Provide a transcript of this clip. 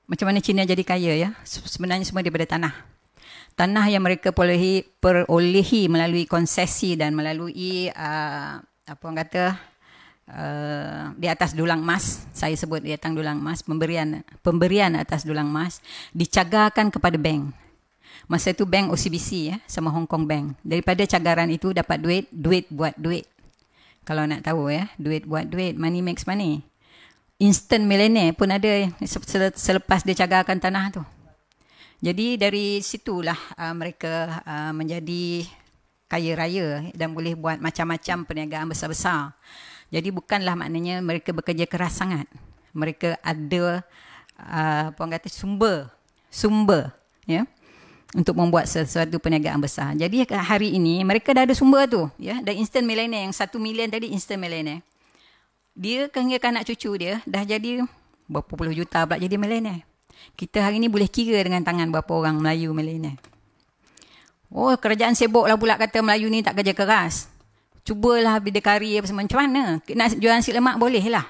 Macam mana China jadi kaya ya? Sebenarnya semua daripada tanah. Tanah yang mereka perolehi melalui konsesi dan melalui apa orang kata di atas dulang emas, saya sebut di atas dulang emas, pemberian atas dulang emas dicagarkan kepada bank. Masa itu bank OCBC ya, sama Hong Kong Bank. Daripada cagaran itu dapat duit buat duit. Kalau nak tahu ya, duit buat duit, money makes money. Instant millionaire pun ada selepas dia cagarkan tanah tu. Jadi dari situlah mereka menjadi kaya raya dan boleh buat macam-macam perniagaan besar-besar. Jadi bukanlah maknanya mereka bekerja keras sangat. Mereka ada apa orang kata sumber ya, untuk membuat sesuatu perniagaan besar. Jadi hari ini mereka dah ada sumber tu ya, dan instant millionaire yang 1 million tadi instant millionaire. Dia kena anak cucu dia dah jadi berapa puluh juta pula jadi millionaire. Kita hari ni boleh kira dengan tangan berapa orang Melayu millionaire. Oh, kerajaan sibuk lah pula kata Melayu ni tak kerja keras. Cubalah bidikari apa semua. Macam mana? Nak jual nasi lemak boleh lah.